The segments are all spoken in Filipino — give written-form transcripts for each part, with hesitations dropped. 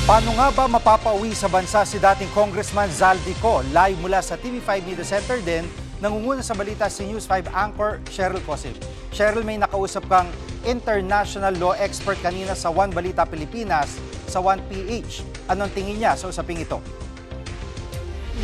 Paano nga ba mapapauwi sa bansa si dating Congressman Zaldico? Live mula sa TV5 Media Center din, nangunguna sa balita si News 5 anchor Cheryl Cosip. Cheryl, may nakausap kang international law expert kanina sa One Balita Pilipinas, sa 1PH. Anong tingin niya sa usaping ito?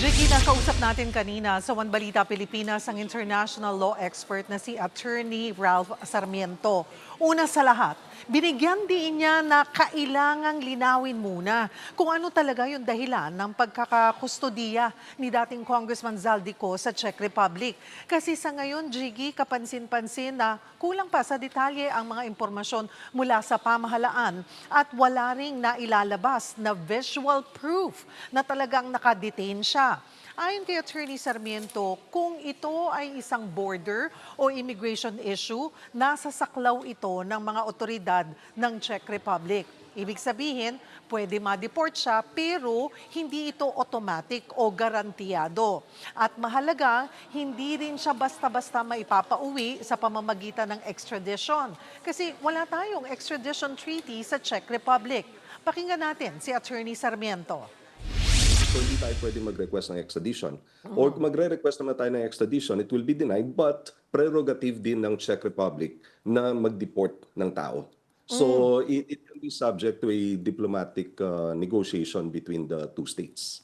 Jiggy, nakausap natin kanina sa One Balita Pilipinas ang international law expert na si Attorney Ralph Sarmiento. Una sa lahat, binigyan din niya na kailangang linawin muna kung ano talaga yung dahilan ng pagkakakustodiya ni dating Congressman Zaldico sa Czech Republic. Kasi sa ngayon, Jiggy, kapansin-pansin na kulang pa sa detalye ang mga impormasyon mula sa pamahalaan at wala ring nailalabas na visual proof na talagang nakadetain siya. Ayon kay Attorney Sarmiento, kung ito ay isang border o immigration issue, nasa saklaw ito ng mga otoridad ng Czech Republic. Ibig sabihin, pwede ma-deport siya pero hindi ito automatic o garantiyado. At mahalaga, hindi rin siya basta-basta maipapauwi sa pamamagitan ng extradition. Kasi wala tayong extradition treaty sa Czech Republic. Pakinggan natin si Attorney Sarmiento. So hindi tayo pwede mag-request ng extradition. Or kung magre-request naman tayo ng extradition, it will be denied, but prerogative din ng Czech Republic na mag-deport ng tao. So it can be subject to a diplomatic negotiation between the two states.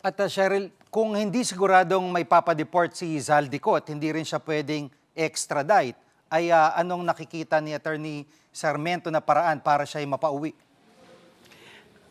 At Cheryl, kung hindi siguradong may papadeport si Zaldico at hindi rin siya pwedeng extradite, ay anong nakikita ni Attorney Sarmiento na paraan para siya ay mapauwi?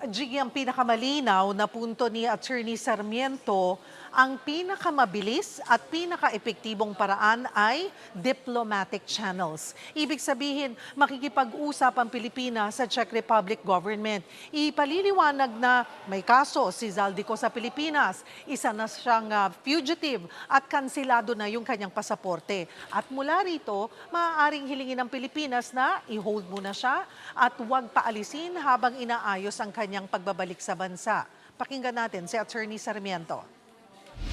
Jiggy, ang pinakamalinaw na punto ni Attorney Sarmiento, ang pinakamabilis at pinaka-epektibong paraan ay diplomatic channels. Ibig sabihin, makikipag-usap ang Pilipinas sa Czech Republic government. Ipaliliwanag na may kaso si Zaldico sa Pilipinas, isa na siyang fugitive at kansilado na yung kanyang pasaporte. At mula rito, maaaring hilingin ng Pilipinas na i-hold muna siya at huwag paalisin habang inaayos ang kanyang pagbabalik sa bansa. Pakinggan natin si Attorney Sarmiento.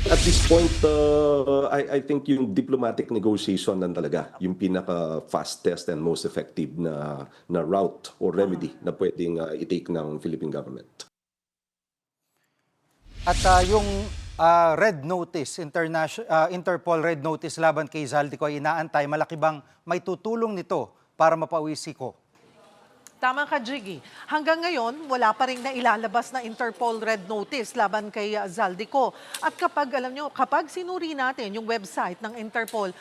At this point, I think yung diplomatic negotiation lang talaga, yung pinaka-fastest and most effective na route or remedy na pwedeng i-take ng Philippine government. At yung red notice, Interpol red notice laban kay Zaldico ay inaantay, malaki bang may tutulong nito para mapauwi si Ko? Tama ka, Jiggy. Hanggang ngayon, wala pa rin na ilalabas na Interpol Red Notice laban kay Zaldico. At kapag, alam nyo, kapag sinuri natin yung website ng Interpol,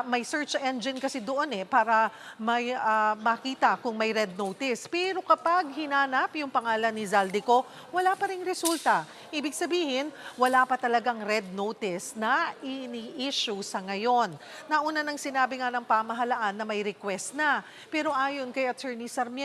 may search engine kasi doon para may makita kung may Red Notice. Pero kapag hinanap yung pangalan ni Zaldico, wala pa rin resulta. Ibig sabihin, wala pa talagang Red Notice na ini-issue sa ngayon. Nauna nang sinabi nga ng pamahalaan na may request na. Pero ayon kay Attorney Sarmiento,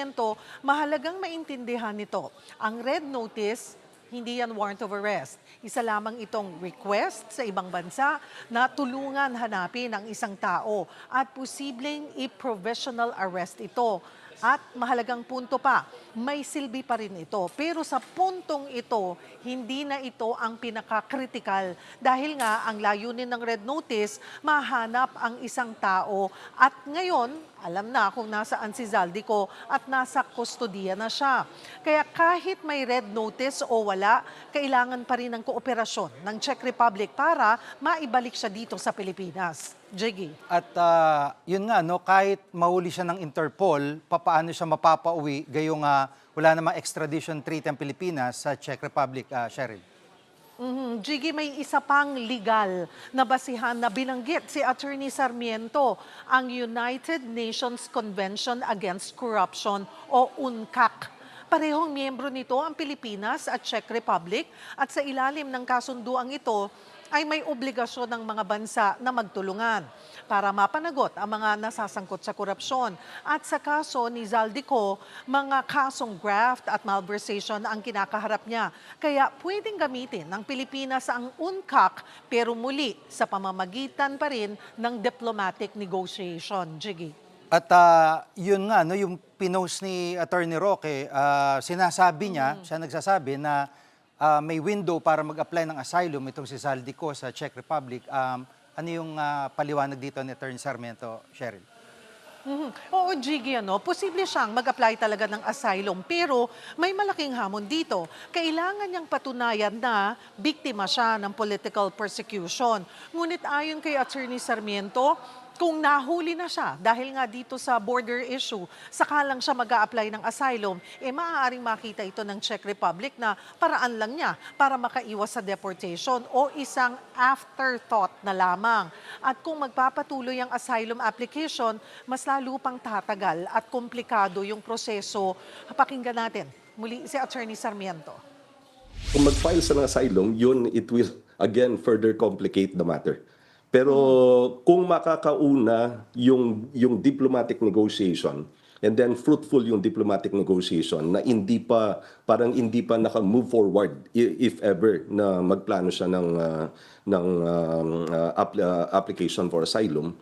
mahalagang maintindihan nito. Ang red notice, hindi yan warrant of arrest. Isa lamang itong request sa ibang bansa na tulungan hanapin ang isang tao at posibleng i-provisional arrest ito. At mahalagang punto pa, may silbi pa rin ito. Pero sa puntong ito, hindi na ito ang pinaka-critical dahil nga ang layunin ng red notice, mahanap ang isang tao at ngayon, alam na kung nasaan si Zaldico at nasa kustodiya na siya. Kaya kahit may red notice o wala, kailangan pa rin ng kooperasyon ng Czech Republic para maibalik siya dito sa Pilipinas. Jiggy. At yun nga, no, kahit mahuli siya ng Interpol, paano siya mapapauwi gayong wala namang extradition treaty ang Pilipinas sa Czech Republic, Cheryl? Jiggy, may isa pang legal na basihan na binanggit si Attorney Sarmiento, ang United Nations Convention Against Corruption o UNCAC. Parehong miyembro nito ang Pilipinas at Czech Republic at sa ilalim ng kasunduang ito ay may obligasyon ng mga bansa na magtulungan para mapanagot ang mga nasasangkot sa korupsyon. At sa kaso ni Zaldico, mga kasong graft at malversation ang kinakaharap niya. Kaya pwedeng gamitin ng Pilipinas ang UNCAC pero muli sa pamamagitan pa rin ng diplomatic negotiation. Jiggy. At yun nga, no, yung pinost ni Attorney Roque, sinasabi niya, siya nagsasabi na may window para mag-apply ng asylum itong si Zaldico sa Czech Republic. Ano yung paliwanag dito ni Attorney Sarmiento, Cheryl? Oo, Jiggy, posible siyang mag-apply talaga ng asylum. Pero may malaking hamon dito. Kailangan niyang patunayan na biktima siya ng political persecution. Ngunit ayon kay Attorney Sarmiento, kung nahuli na siya dahil nga dito sa border issue, saka lang siya mag-a-apply ng asylum, maaaring makita ito ng Czech Republic na paraan lang niya para makaiwas sa deportation o isang afterthought na lamang. At kung magpapatuloy ang asylum application, mas lalo pang tatagal at komplikado yung proseso. Pakinggan natin muli si Attorney Sarmiento. Kung mag-file sa ng asylum, yun, it will again further complicate the matter. Pero kung makakauna yung diplomatic negotiation and then fruitful yung diplomatic negotiation na hindi pa naka-move forward if ever na magplano siya ng application for asylum.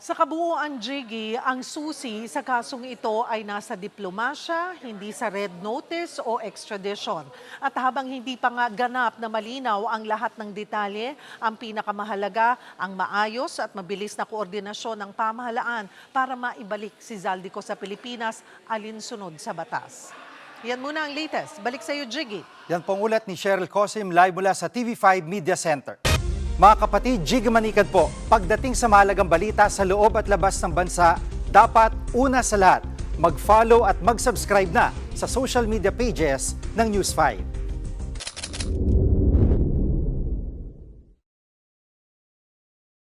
Sa kabuuan, Jiggy, ang susi sa kasong ito ay nasa diplomasya, hindi sa red notice o extradition. At habang hindi pa nga ganap na malinaw ang lahat ng detalye, ang pinakamahalaga ang maayos at mabilis na koordinasyon ng pamahalaan para maibalik si Zaldico sa Pilipinas alinsunod sa batas. Yan muna ang latest. Balik sa iyo, Jiggy. Yan pong ulat ni Cheryl Cosim live mula sa TV5 Media Center. Mga kapatid, Jiggy Manikad po, pagdating sa mahalagang balita sa loob at labas ng bansa, dapat una sa lahat, mag-follow at mag-subscribe na sa social media pages ng News 5.